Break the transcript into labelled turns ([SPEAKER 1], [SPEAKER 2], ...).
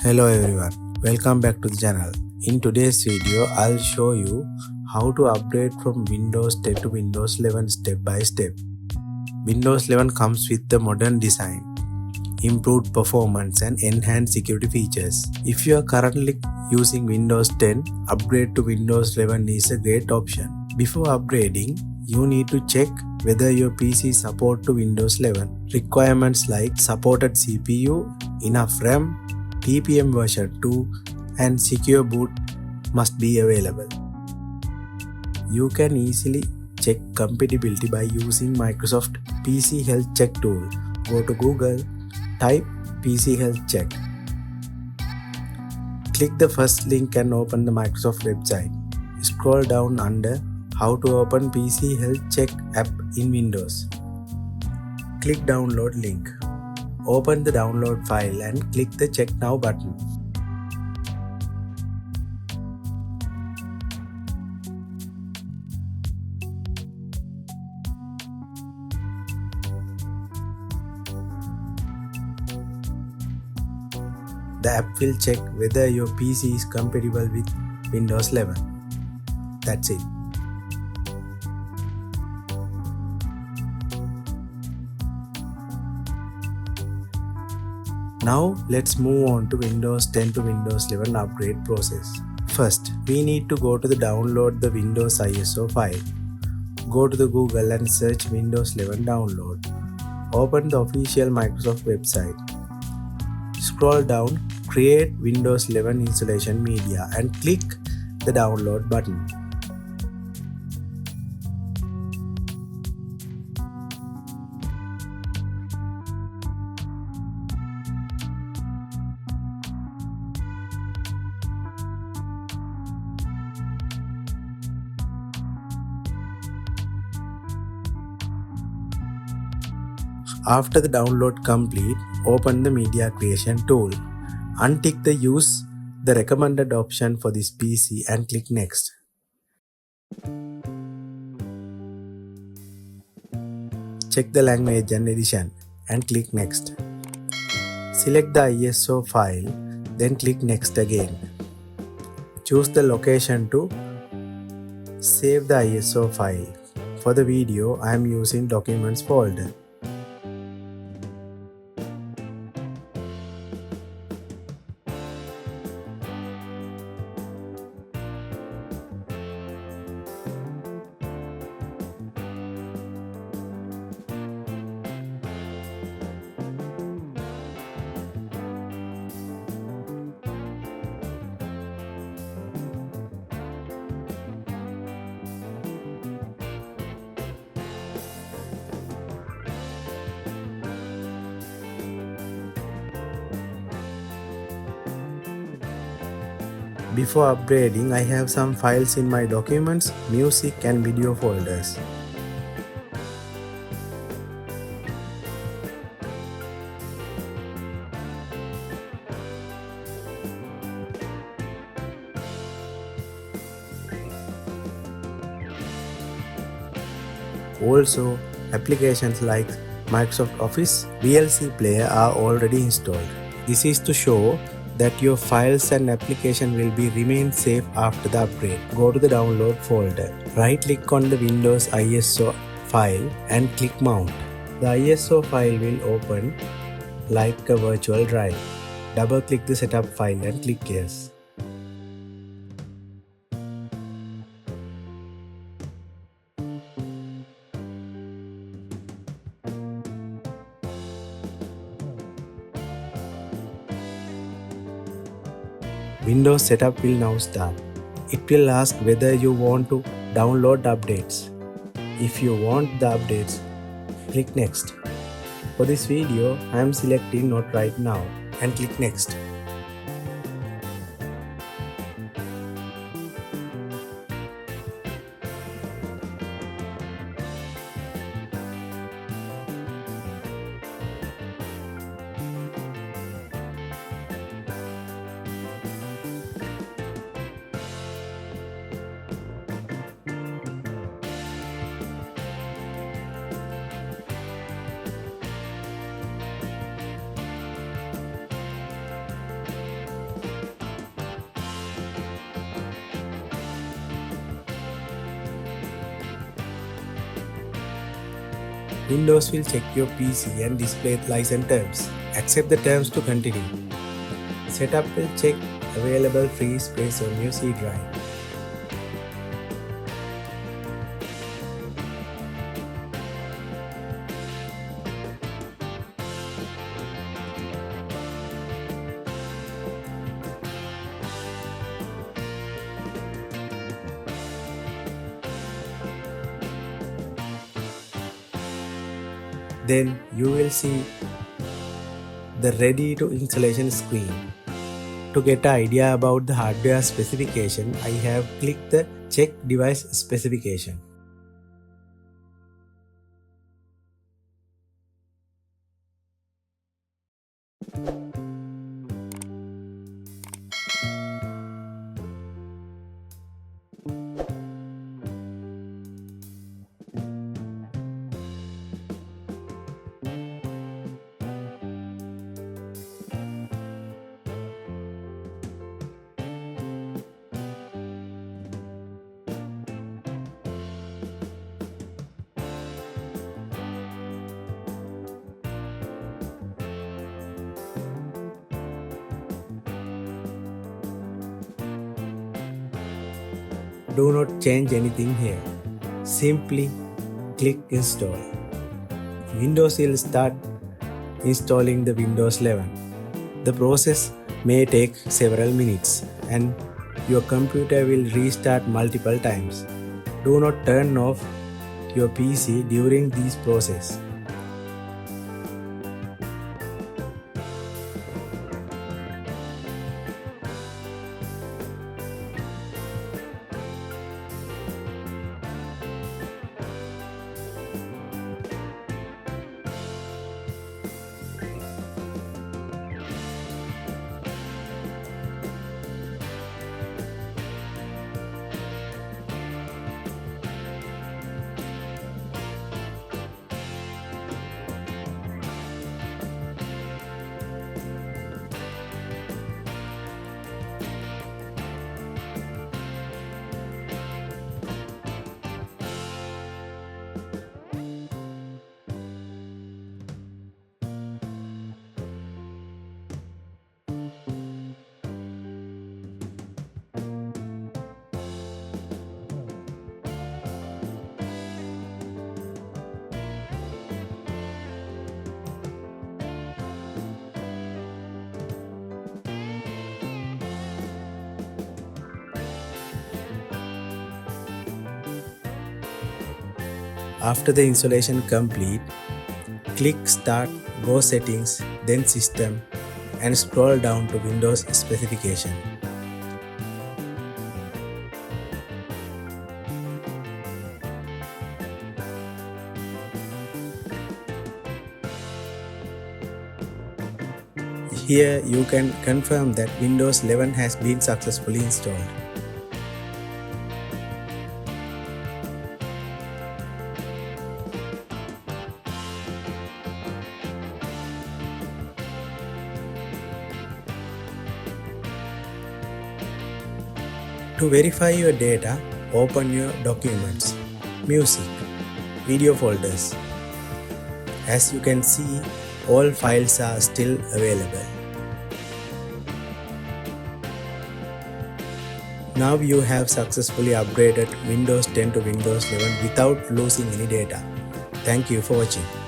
[SPEAKER 1] Hello everyone, welcome back to the channel. In today's video, I'll show you how to upgrade from Windows 10 to Windows 11 step by step. Windows 11 comes with the modern design, improved performance and enhanced security features. If you are currently using Windows 10, upgrade to Windows 11 is a great option. Before upgrading, you need to check whether your PC supports to Windows 11. Requirements like supported CPU, enough RAM, TPM version 2 and secure boot must be available. You can easily check compatibility by using Microsoft PC Health Check tool. Go to Google, type PC Health Check. Click the first link and open the Microsoft website. Scroll down under How to open PC Health Check app in Windows. Click download link. Open the download file and click the Check Now button. The app will check whether your PC is compatible with Windows 11. That's it. Now let's move on to Windows 10 to Windows 11 upgrade process. First, we need to go to the download the Windows ISO file. Go to the Google and search Windows 11 download. Open the official Microsoft website. Scroll down, create Windows 11 installation media and click the download button. After the download complete, open the media creation tool. Untick the use the recommended option for this PC and click next. Check the language and edition and click next. Select the ISO file, then click next again. Choose the location to save the ISO file. For the video, I am using Documents folder. Before upgrading, I have some files in my Documents, Music and Video folders. Also, applications like Microsoft Office, VLC Player are already installed. This is to show that your files and application will be remain safe after the upgrade. Go to the download folder. Right click on the Windows ISO file and click mount. The ISO file will open like a virtual drive. Double click the setup file and click yes. Windows setup will now start. It will ask whether you want to download updates. If you want the updates, click next. For this video, I am selecting not right now and click next. Windows will check your PC and display license terms. Accept the terms to continue. Setup will check available free space on your C drive. Then you will see the ready to installation screen. To get an idea about the hardware specification, I have clicked the check device specification. Do not change anything here. Simply click install. Windows will start installing the Windows 11. The process may take several minutes and your computer will restart multiple times. Do not turn off your PC during this process. After the installation complete, click Start, go Settings, then System and scroll down to Windows Specification. Here you can confirm that Windows 11 has been successfully installed. To verify your data, open your Documents, Music, Video folders. As you can see, all files are still available. Now you have successfully upgraded Windows 10 to Windows 11 without losing any data. Thank you for watching.